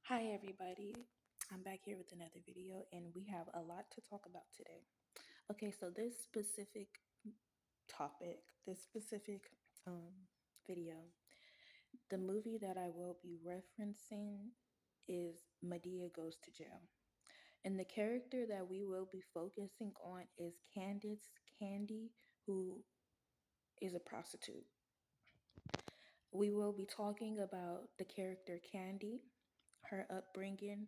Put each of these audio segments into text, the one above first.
Hi, everybody. I'm back here with another video, and we have a lot to talk about today. Okay, so this specific topic, this specific video, the movie that I will be referencing is Medea Goes to Jail. And the character that we will be focusing on is Candace Candy, who is a prostitute. We will be talking about the character Candy, her upbringing,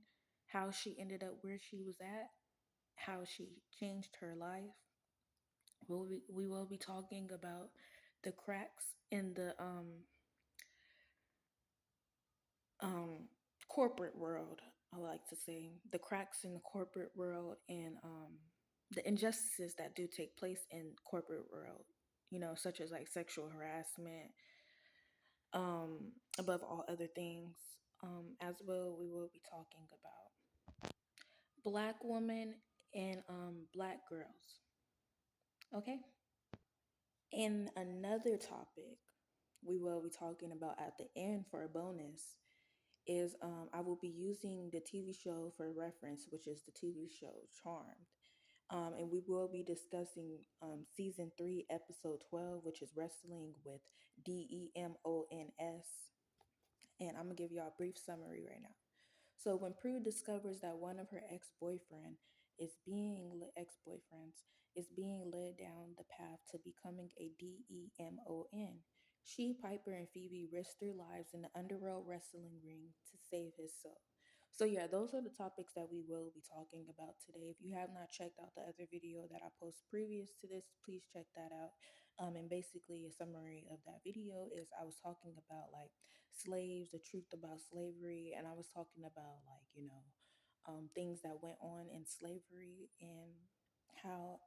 how she ended up where she was at, how she changed her life. We will be talking about the cracks in the um corporate world. I like to say the cracks in the corporate world and the injustices that do take place in corporate world. Such as like sexual harassment, above all other things. As well, we will be talking about black women and black girls. Okay. In another topic, we will be talking about at the end for a bonus is I will be using the TV show for reference, which is the TV show Charmed. And we will be discussing season 3, episode 12, which is wrestling with DEMONS. And I'm gonna give y'all a brief summary right now. So when Prue discovers that one of her ex-boyfriends is being led down the path to becoming a DEMON, she, Piper, and Phoebe risk their lives in the underworld wrestling ring to save his soul. So yeah, those are the topics that we will be talking about today. If you have not checked out the other video that I posted previous to this, please check that out. And basically a summary of that video is I was talking about like slaves, the truth about slavery, and I was talking about like, things that went on in slavery and how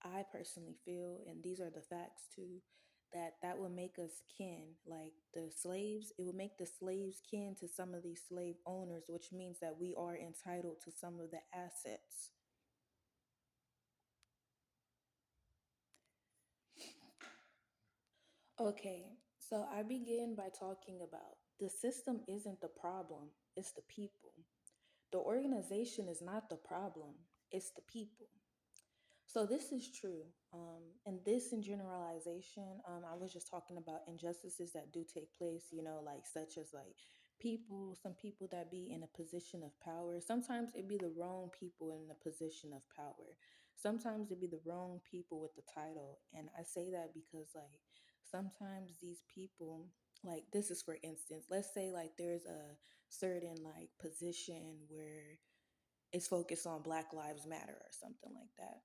I personally feel, and these are the facts too, that would make us kin. Like the slaves, it would make the slaves kin to some of these slave owners, which means that we are entitled to some of the assets. Okay, so I begin by talking about the system isn't the problem, it's the people. The organization is not the problem, it's the people. So this is true. And this in generalization, I was just talking about injustices that do take place, like such as like some people that be in a position of power. Sometimes it be the wrong people in the position of power. Sometimes it be the wrong people with the title. And I say that because like sometimes these people, like this is for instance, let's say like there's a certain like position where it's focused on Black Lives Matter or something like that.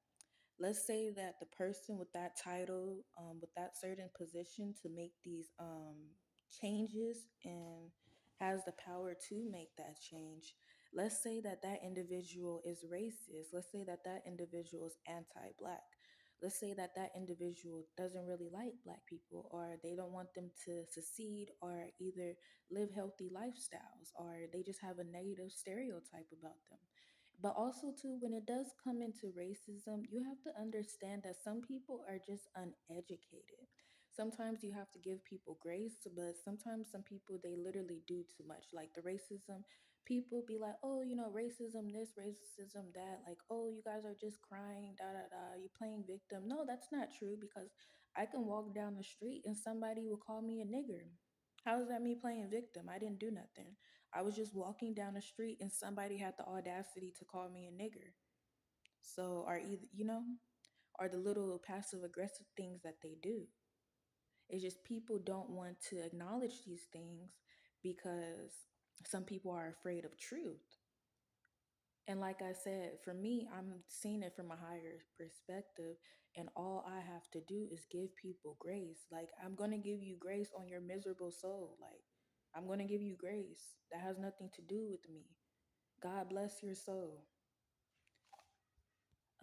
Let's say that the person with that title, with that certain position to make these changes and has the power to make that change. Let's say that that individual is racist. Let's say that that individual is anti-Black. Let's say that that individual doesn't really like Black people, or they don't want them to succeed, or either live healthy lifestyles, or they just have a negative stereotype about them. But also, too, when it does come into racism, you have to understand that some people are just uneducated. Sometimes you have to give people grace, but sometimes some people, they literally do too much. Like the racism, people be like, oh, racism this, racism that. Like, oh, you guys are just crying, da da da. You playing victim. No, that's not true because I can walk down the street and somebody will call me a nigger. How is that me playing victim? I didn't do nothing. I was just walking down the street and somebody had the audacity to call me a nigger. So, are either, are the little passive aggressive things that they do. It's just people don't want to acknowledge these things because some people are afraid of truth. And like I said, for me, I'm seeing it from a higher perspective, and all I have to do is give people grace. Like, I'm going to give you grace on your miserable soul. Like, I'm going to give you grace. That has nothing to do with me. God bless your soul.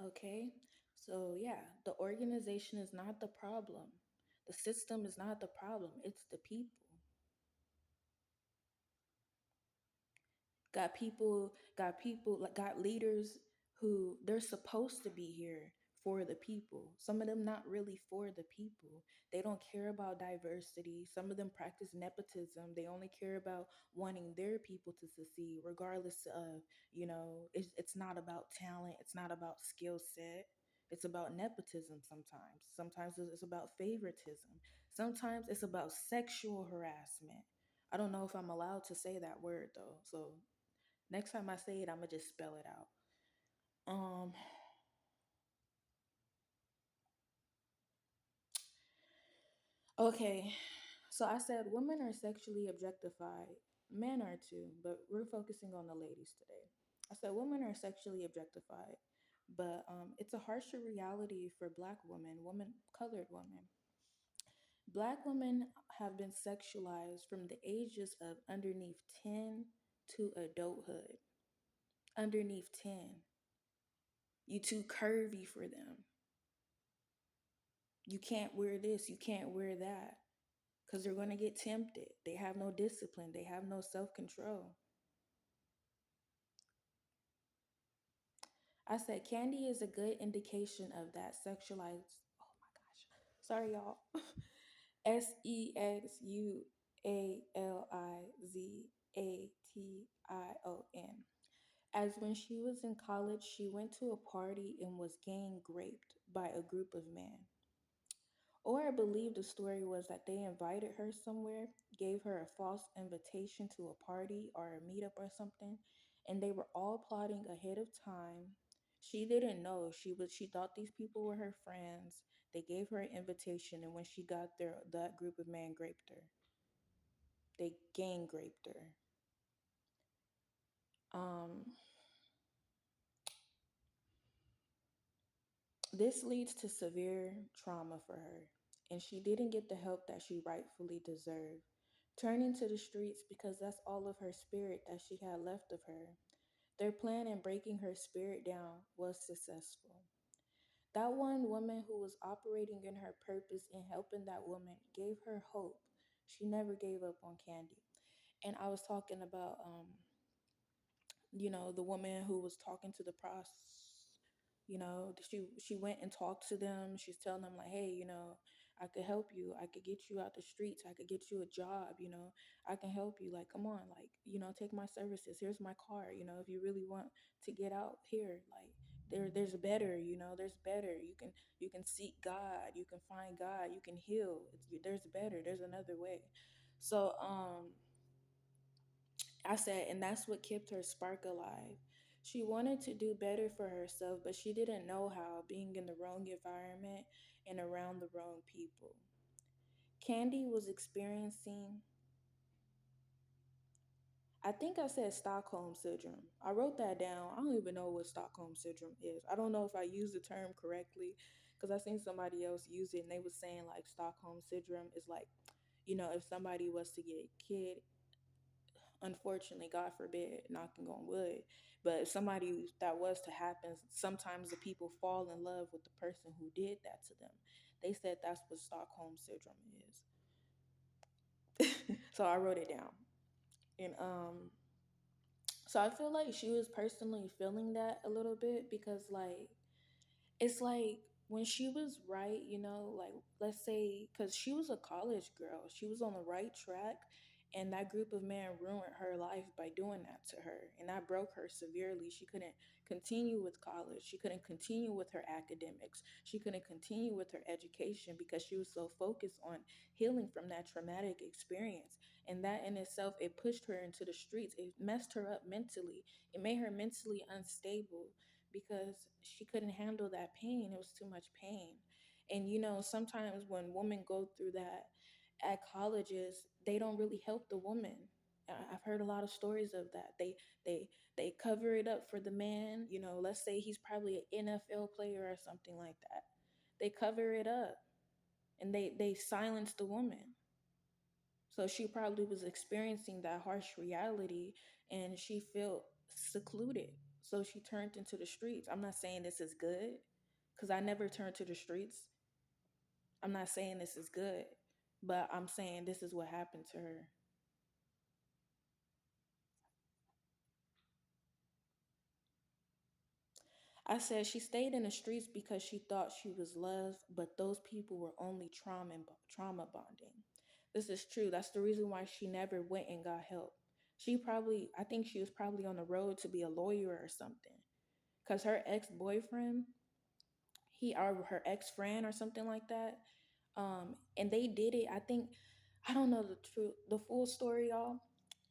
Okay? So, yeah, the organization is not the problem. The system is not the problem. It's the people. Got leaders who they're supposed to be here for the people. Some of them not really for the people. They don't care about diversity. Some of them practice nepotism. They only care about wanting their people to succeed, regardless of, it's not about talent. It's not about skill set. It's about nepotism sometimes. Sometimes it's about favoritism. Sometimes it's about sexual harassment. I don't know if I'm allowed to say that word though. So next time I say it, I'm gonna just spell it out. Um okay. So I said women are sexually objectified. Men are too, but we're focusing on the ladies today. I said women are sexually objectified, but it's a harsher reality for black women, colored women. Black women have been sexualized from the ages of underneath 10 to adulthood. Underneath 10. You too curvy for them. You can't wear this, you can't wear that. Because they're going to get tempted. They have no discipline, they have no self control. I said candy is a good indication of that sexualized. Oh my gosh. Sorry, y'all. Sexualization. As when she was in college, she went to a party and was gang raped by a group of men. Or I believe the story was that they invited her somewhere, gave her a false invitation to a party or a meetup or something, and they were all plotting ahead of time. She didn't know. She thought these people were her friends. They gave her an invitation, and when she got there, that group of men raped her. They gang raped her. Um this leads to severe trauma for her, and she didn't get the help that she rightfully deserved, turning to the streets because that's all of her spirit that she had left of her. Their plan in breaking her spirit down was successful. That one woman who was operating in her purpose and helping that woman gave her hope. She never gave up on Candy. And I was talking about the woman who was talking to the she went and talked to them. She's telling them like, hey, I could help you. I could get you out the streets. I could get you a job. I can help you. Like, come on, like, take my services. Here's my car. If you really want to get out here, like, there's better. There's better. You can seek God. You can find God. You can heal. There's better. There's another way. So I said, and that's what kept her spark alive. She wanted to do better for herself, but she didn't know how, being in the wrong environment and around the wrong people. Candy was experiencing, I think I said Stockholm Syndrome. I wrote that down. I don't even know what Stockholm Syndrome is. I don't know if I used the term correctly because I seen somebody else use it and they was saying like Stockholm Syndrome is like, if somebody was to get kid unfortunately, God forbid, knocking on wood, but if somebody that was to happen, sometimes the people fall in love with the person who did that to them. They said that's what Stockholm Syndrome is. So I wrote it down. And so I feel like she was personally feeling that a little bit because like it's like when she was right, like let's say, because she was a college girl, she was on the right track, and that group of men ruined her life by doing that to her, and that broke her severely. She couldn't continue with college, she couldn't continue with her academics, she couldn't continue with her education because she was so focused on healing from that traumatic experience. And that in itself, it pushed her into the streets, it messed her up mentally, it made her mentally unstable because she couldn't handle that pain. It was too much pain. And sometimes when women go through that at colleges, they don't really help the woman. I've heard a lot of stories of that. They they cover it up for the man. Let's say he's probably an NFL player or something like that. They cover it up and they silence the woman. So she probably was experiencing that harsh reality and she felt secluded. So she turned into the streets. I'm not saying this is good because I never turned to the streets. I'm not saying this is good, but I'm saying this is what happened to her. I said she stayed in the streets because she thought she was loved, but those people were only trauma bonding. This is true. That's the reason why she never went and got help. I think she was probably on the road to be a lawyer or something. Cause her ex boyfriend, he or her ex friend or something like that, and they did it. I don't know the full story, y'all,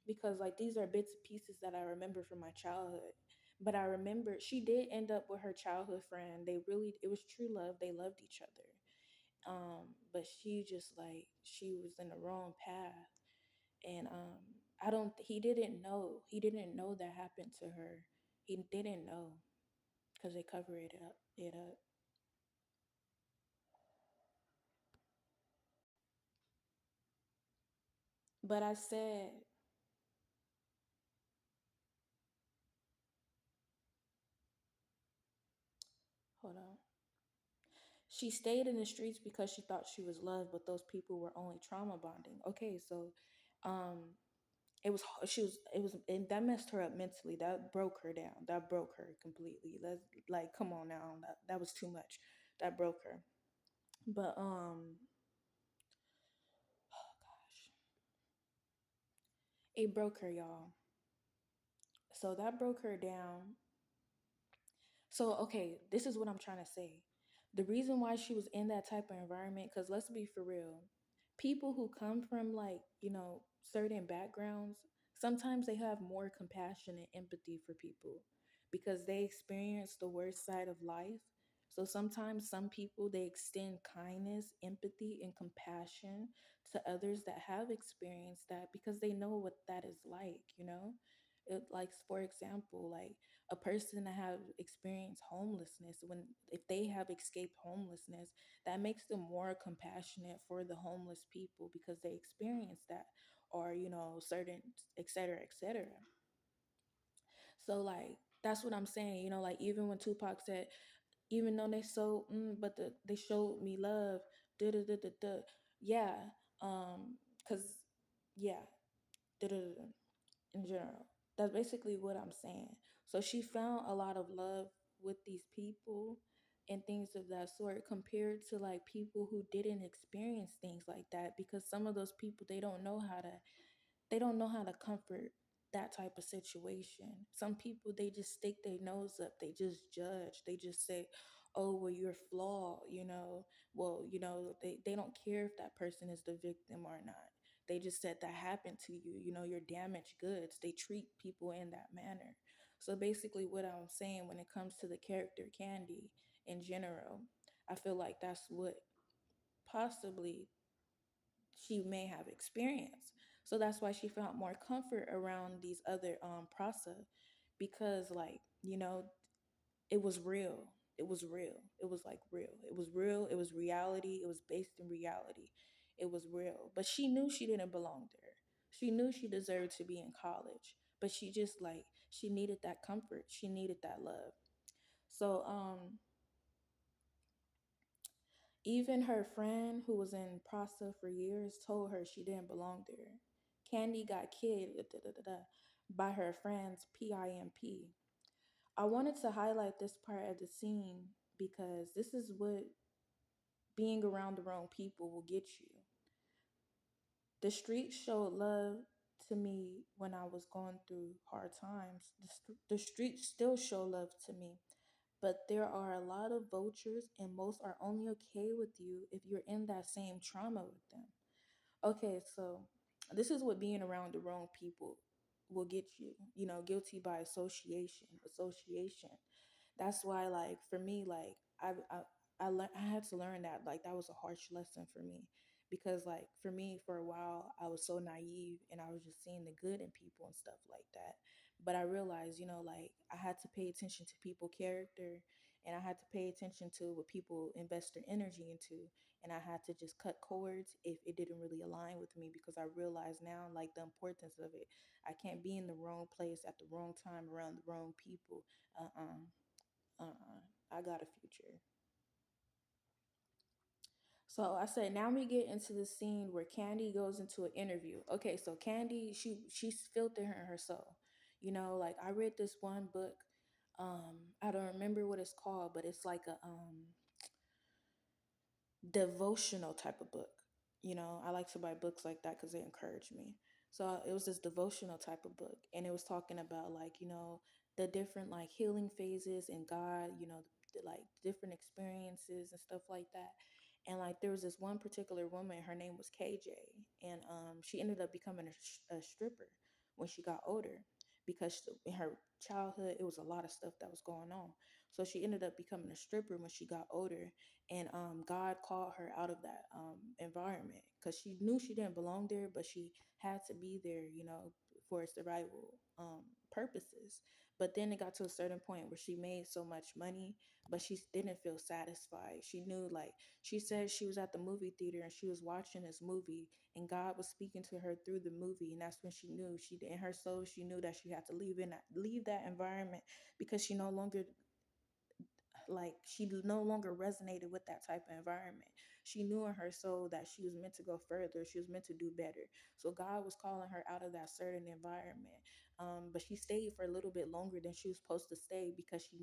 because like these are bits and pieces that I remember from my childhood. But I remember she did end up with her childhood friend. It was true love. They loved each other. But she just like she was in the wrong path, and I don't. He didn't know that happened to her. He didn't know because they cover it up. It up. But I said, hold on. She stayed in the streets because she thought she was loved, but those people were only trauma bonding. Okay, so um it was she was it was and that messed her up mentally. That broke her down. That broke her completely. That's like come on now. That was too much. That broke her. But oh gosh. It broke her, y'all. So that broke her down. So, okay, this is what I'm trying to say. The reason why she was in that type of environment, because let's be for real, people who come from like, certain backgrounds, sometimes they have more compassion and empathy for people because they experience the worst side of life. So sometimes some people they extend kindness, empathy, and compassion to others that have experienced that because they know what that is like. Like for example, like a person that have experienced homelessness, when if they have escaped homelessness, that makes them more compassionate for the homeless people because they experienced that, or certain, etc., etc. So like that's what I'm saying, like even when Tupac said, even though they showed me love, da da da da da, yeah, because yeah, da da da, in general. That's basically what I'm saying. So she found a lot of love with these people and things of that sort compared to like people who didn't experience things like that, because some of those people they don't know how to comfort that type of situation. Some people they just stick their nose up, they just judge, they just say, oh well, you're flawed, well, they don't care if that person is the victim or not. They just said that happened to you, you're damaged goods. They treat people in that manner. So basically what I'm saying when it comes to the character Candy in general, I feel like that's what possibly she may have experienced. So that's why she found more comfort around these other prasa, because like, it was real. It was real. It was like real. It was real. It was reality. It was based in reality. It was real. But she knew she didn't belong there. She knew she deserved to be in college. But she just like she needed that comfort. She needed that love. So even her friend who was in Prasa for years told her she didn't belong there. Candy got killed by her friend's PIMP. I wanted to highlight this part of the scene because this is what being around the wrong people will get you. The streets showed love to me when I was going through hard times. The streets still show love to me, but there are a lot of vultures, and most are only okay with you if you're in that same trauma with them. Okay, so this is what being around the wrong people will get you. Guilty by association. Association. That's why, like, for me, like, I had to learn that. Like, that was a harsh lesson for me because, like, for me, for a while, I was so naive and I was just seeing the good in people and stuff like that. But I realized, like, I had to pay attention to people character, and I had to pay attention to what people invest their energy into, and I had to just cut cords if it didn't really align with me, because I realize now like the importance of it. I can't be in the wrong place at the wrong time around the wrong people. Uh-uh. Uh-uh. I got a future. So I said, now we get into the scene where Candy goes into an interview. Okay, so Candy, she's filtering her soul. Like I read this one book. I don't remember what it's called, but it's like a devotional type of book. You know, I like to buy books like that because they encourage me. So it was this devotional type of book, and it was talking about like, you know, the different like healing phases in God, you know, like different experiences and stuff like that. And like there was this one particular woman, her name was KJ, and she ended up becoming a stripper when she got older because in her childhood it was a lot of stuff that was going on. So she ended up becoming a stripper when she got older, and God called her out of that environment because she knew she didn't belong there, but she had to be there, you know, for survival purposes. But then it got to a certain point where she made so much money, but she didn't feel satisfied. She knew, like, she said she was at the movie theater and she was watching this movie, and God was speaking to her through the movie, and that's when she knew, she in her soul she knew that she had to leave that environment because she no longer, like, she no longer resonated with that type of environment. She knew in her soul that she was meant to go further, she was meant to do better. So God was calling her out of that certain environment, but she stayed for a little bit longer than she was supposed to stay because she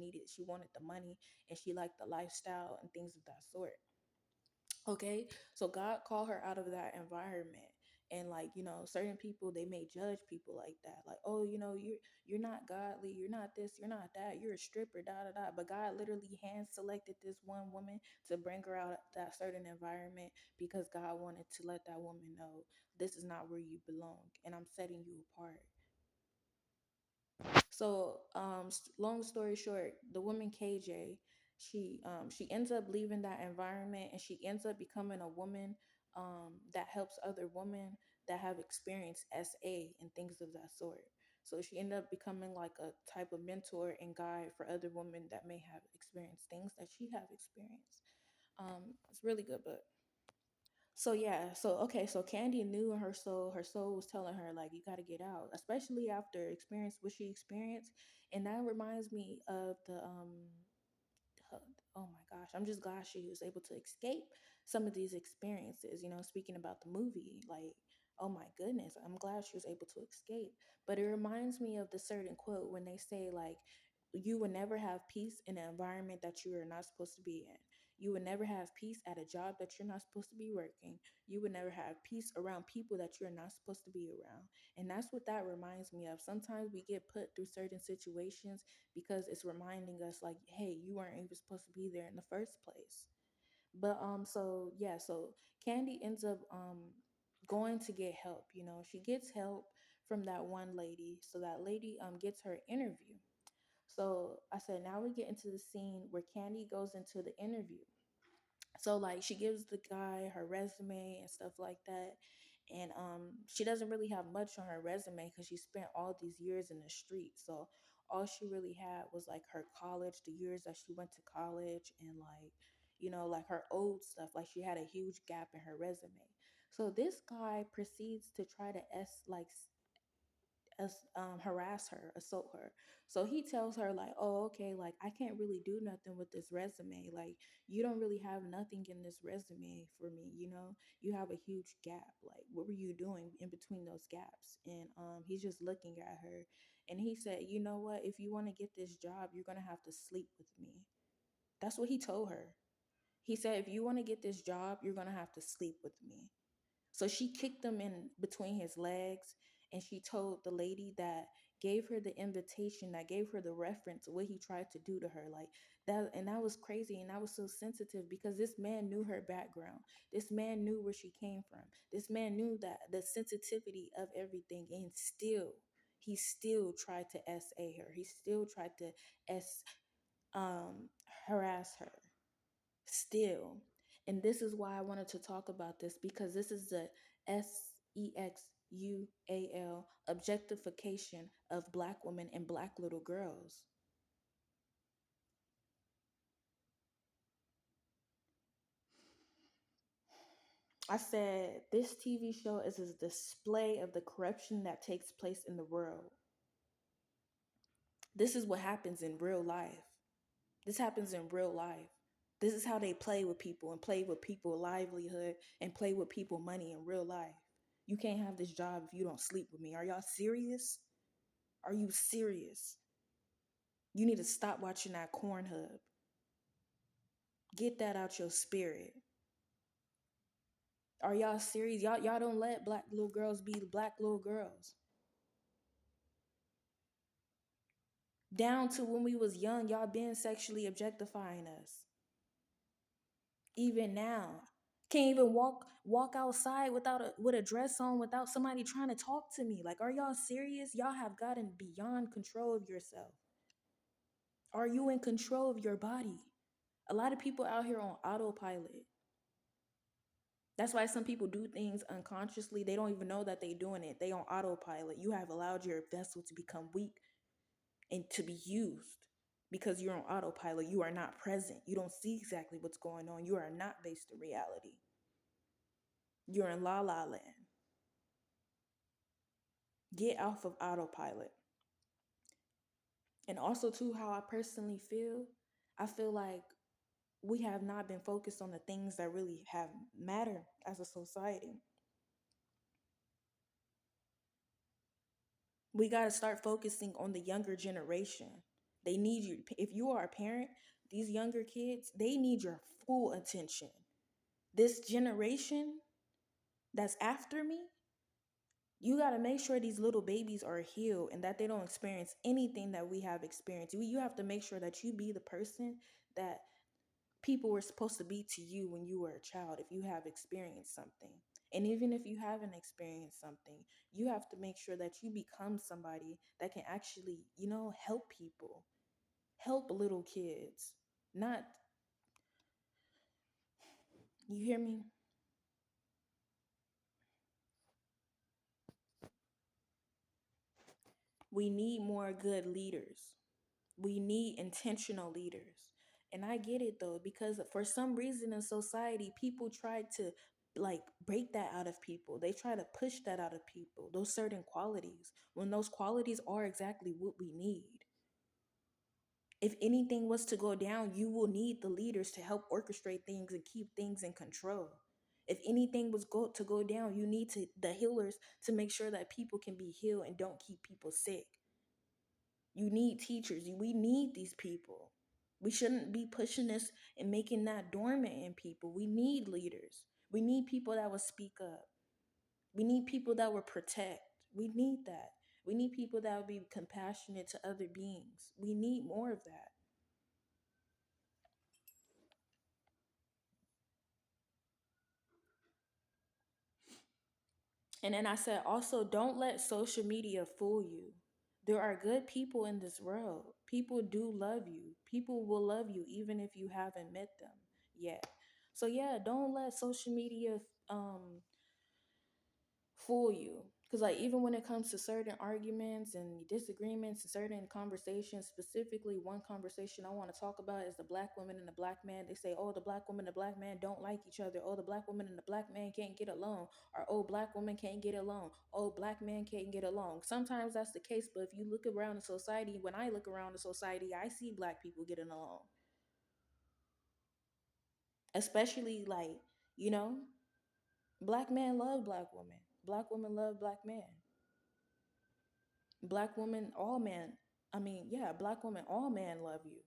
wanted the money, and she liked the lifestyle and things of that sort. Okay, so God called her out of that environment. And like, you know, certain people, they may judge people like that, like, oh, you know, you're not godly, you're not this, you're not that, you're a stripper, da da da. But God literally hand selected this one woman to bring her out of that certain environment because God wanted to let that woman know this is not where you belong, and I'm setting you apart. So, long story short, the woman KJ, she ends up leaving that environment, and she ends up becoming a woman that helps other women that have experienced SA and things of that sort. So she ended up becoming like a type of mentor and guide for other women that may have experienced things that she have experienced. It's a really good book. So yeah, so okay, so Candy knew in her soul was telling her like you got to get out, especially after experience what she experienced, and that reminds me of the uh, oh my gosh, I'm just glad she was able to escape some of these experiences. You know, speaking about the movie, like, oh my goodness, I'm glad she was able to escape. But it reminds me of the certain quote when they say like, you will never have peace in an environment that you are not supposed to be in. You would never have peace at a job that you're not supposed to be working. You would never have peace around people that you're not supposed to be around. And that's what that reminds me of. Sometimes we get put through certain situations because it's reminding us like, hey, you weren't even supposed to be there in the first place. But so yeah, so Candy ends up going to get help. You know, she gets help from that one lady. So that lady gets her interview. So I said, now we get into the scene where Candy goes into the interview. So like she gives the guy her resume and stuff like that. And she doesn't really have much on her resume because she spent all these years in the street. So all she really had was like her college, the years that she went to college, and like, you know, like her old stuff. Like she had a huge gap in her resume. So this guy proceeds to try to harass her, assault her. So he tells her like, "Oh, okay, like I can't really do nothing with this resume. Like you don't really have nothing in this resume for me. You know, you have a huge gap. Like what were you doing in between those gaps?" And he's just looking at her, and he said, "You know what? If you want to get this job, you're gonna have to sleep with me." That's what he told her. He said, "If you want to get this job, you're gonna have to sleep with me." So she kicked him in between his legs, and she told the lady that gave her the invitation, that gave her the reference of what he tried to do to her. Like that, and that was crazy, and that was so sensitive because this man knew her background. This man knew where she came from. This man knew that the sensitivity of everything, and he still tried to SA her. He still tried to s harass her still. And this is why I wanted to talk about this, because this is the SEXUAL objectification of black women and black little girls. I said this TV show is a display of the corruption that takes place in the world. This is what happens in real life. This happens in real life. This is how they play with people and play with people's livelihood and play with people money in real life. You can't have this job if you don't sleep with me. Are y'all serious? Are you serious? You need to stop watching that corn hub. Get that out your spirit. Are y'all serious? Y'all don't let black little girls be black little girls. Down to when we was young, y'all been sexually objectifying us. Even now. Can't even walk outside without with a dress on without somebody trying to talk to me. Like, are y'all serious? Y'all have gotten beyond control of yourself. Are you in control of your body? A lot of people out here on autopilot. That's why some people do things unconsciously. They don't even know that they're doing it. They on autopilot. You have allowed your vessel to become weak and to be used because you're on autopilot. You are not present. You don't see exactly what's going on. You are not based in reality. You're in la la land. Get off of autopilot. And also too, how I personally feel, I feel like we have not been focused on the things that really have matter as a society. We got to start focusing on the younger generation. They need you. If you are a parent, these younger kids, they need your full attention. This generation that's after me, you got to make sure these little babies are healed and that they don't experience anything that we have experienced. You have to make sure that you be the person that people were supposed to be to you when you were a child if you have experienced something. And even if you haven't experienced something, you have to make sure that you become somebody that can actually, help people, help little kids. Not, you hear me? We need more good leaders. We need intentional leaders. And I get it though, because for some reason in society, people try to like break that out of people. They try to push that out of people, those certain qualities, when those qualities are exactly what we need. If anything was to go down, you will need the leaders to help orchestrate things and keep things in control. If anything was to go down, you need the healers to make sure that people can be healed and don't keep people sick. You need teachers. We need these people. We shouldn't be pushing this and making that dormant in people. We need leaders. We need people that will speak up. We need people that will protect. We need that. We need people that will be compassionate to other beings. We need more of that. And then I said, also, don't let social media fool you. There are good people in this world. People do love you. People will love you even if you haven't met them yet. So yeah, don't let social media fool you. Because like even when it comes to certain arguments and disagreements and certain conversations, specifically one conversation I want to talk about is the black woman and the black man. They say, oh, the black woman and the black man don't like each other. Oh, the black woman and the black man can't get along. Or oh, black woman can't get along. Oh, black man can't get along. Sometimes that's the case, but if you look around the society, when I look around the society, I see black people getting along. Especially like, you know, black men love black women. Black women love black men. Black women, all men. I mean, yeah, black women, all men love you.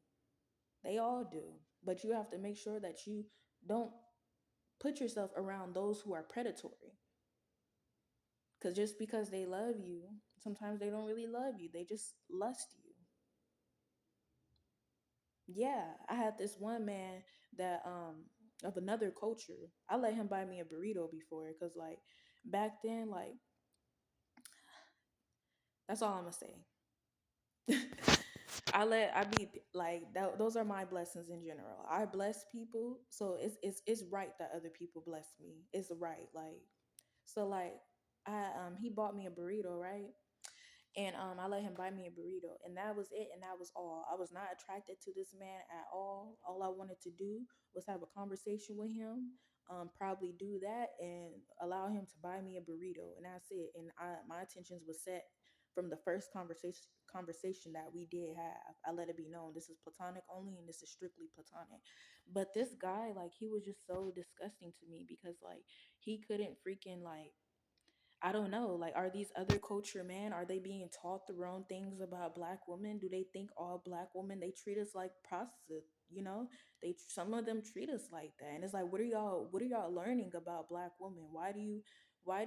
They all do. But you have to make sure that you don't put yourself around those who are predatory. Because just because they love you, sometimes they don't really love you. They just lust you. Yeah, I had this one man that of another culture. I let him buy me a burrito before because like back then, like that's all I'm gonna say. I be like that, those are my blessings in general. I bless people, so it's right that other people bless me. It's right, like so like I he bought me a burrito, right? And I let him buy me a burrito, and that was it, and that was all. I was not attracted to this man at all. All I wanted to do was have a conversation with him, probably do that, and allow him to buy me a burrito, and that's it. And my intentions was set from the first conversation that we did have. I let it be known this is platonic only, and this is strictly platonic. But this guy, like, he was just so disgusting to me because like he couldn't freaking like I don't know. Like, are these other culture men, are they being taught the wrong things about black women? Do they think all black women, they treat us like prostitutes? You know, some of them treat us like that, and it's like, what are y'all learning about black women? Why do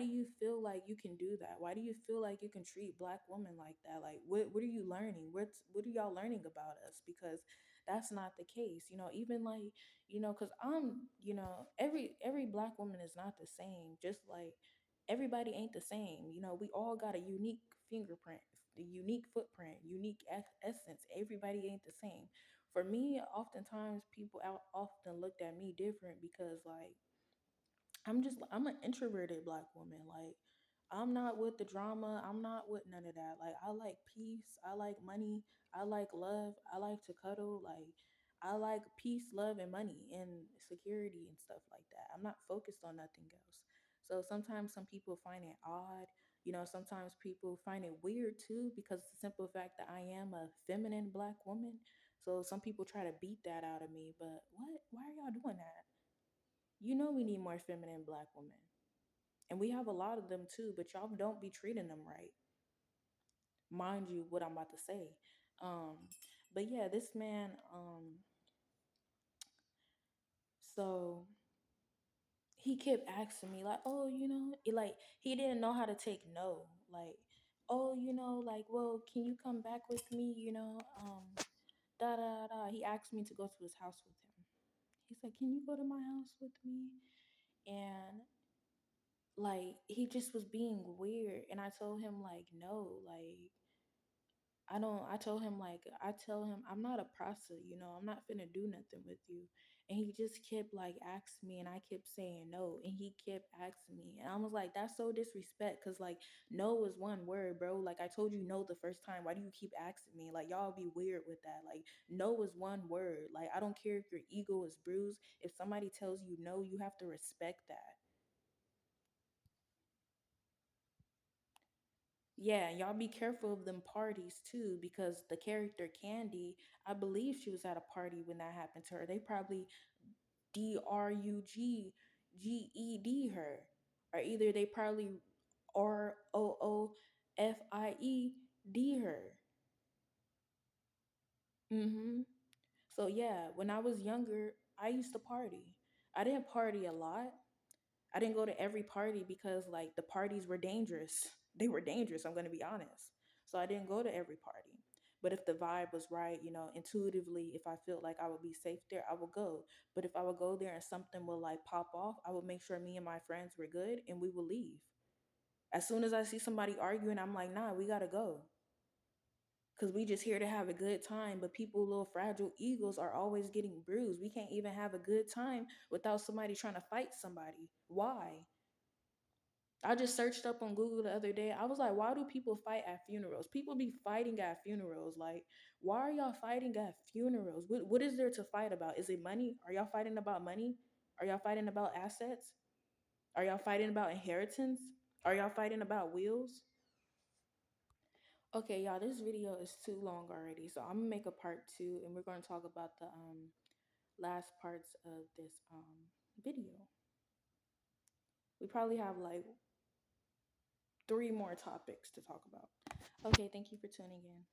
you feel like you can do that? Why do you feel like you can treat black women like that? Like, what are you learning? What are y'all learning about us? Because that's not the case. You know, even like, because every black woman is not the same. Just like everybody ain't the same. You know, we all got a unique fingerprint, the unique footprint, unique essence. Everybody ain't the same. For me, oftentimes people out often looked at me different because like I'm an introverted black woman. Like, I'm not with the drama. I'm not with none of that. Like, I like peace. I like money. I like love. I like to cuddle. Like, I like peace, love, and money and security and stuff like that. I'm not focused on nothing else. So sometimes some people find it odd. You know, sometimes people find it weird too because the simple fact that I am a feminine black woman. So some people try to beat that out of me. But what? Why are y'all doing that? You know we need more feminine black women. And we have a lot of them too, but y'all don't be treating them right. Mind you what I'm about to say. Um, but yeah, this man, so he kept asking me, like, oh, like he didn't know how to take no. Like, oh, like, well, can you come back with me? Da da da. He asked me to go to his house with him. He's like, can you go to my house with me? And like he just was being weird, and I told him like, no, like I don't. I told him like, I tell him I'm not a prostitute, I'm not finna do nothing with you. And he just kept like asking me, and I kept saying no, and he kept asking me, and I was like, that's so disrespect, cause like no is one word, bro. Like, I told you no the first time. Why do you keep asking me? Like, y'all be weird with that. Like, no is one word. Like, I don't care if your ego is bruised. If somebody tells you no, you have to respect that. Yeah, and y'all be careful of them parties too, because the character Candy, I believe she was at a party when that happened to her. They probably DRUGGED her, or either they probably ROOFIED her. Mm-hmm. So yeah, when I was younger, I used to party. I didn't party a lot. I didn't go to every party because like the parties were dangerous. They were dangerous, I'm going to be honest. So I didn't go to every party. But if the vibe was right, intuitively, if I felt like I would be safe there, I would go. But if I would go there and something would like pop off, I would make sure me and my friends were good and we would leave. As soon as I see somebody arguing, I'm like, nah, we got to go. Because we just here to have a good time. But people, little fragile egos, are always getting bruised. We can't even have a good time without somebody trying to fight somebody. Why? I just searched up on Google the other day. I was like, why do people fight at funerals? People be fighting at funerals. Like, why are y'all fighting at funerals? What is there to fight about? Is it money? Are y'all fighting about money? Are y'all fighting about assets? Are y'all fighting about inheritance? Are y'all fighting about wills? Okay, y'all, this video is too long already. So I'm gonna make a part two, and we're gonna talk about the last parts of this video. We probably have like three more topics to talk about. Okay, thank you for tuning in.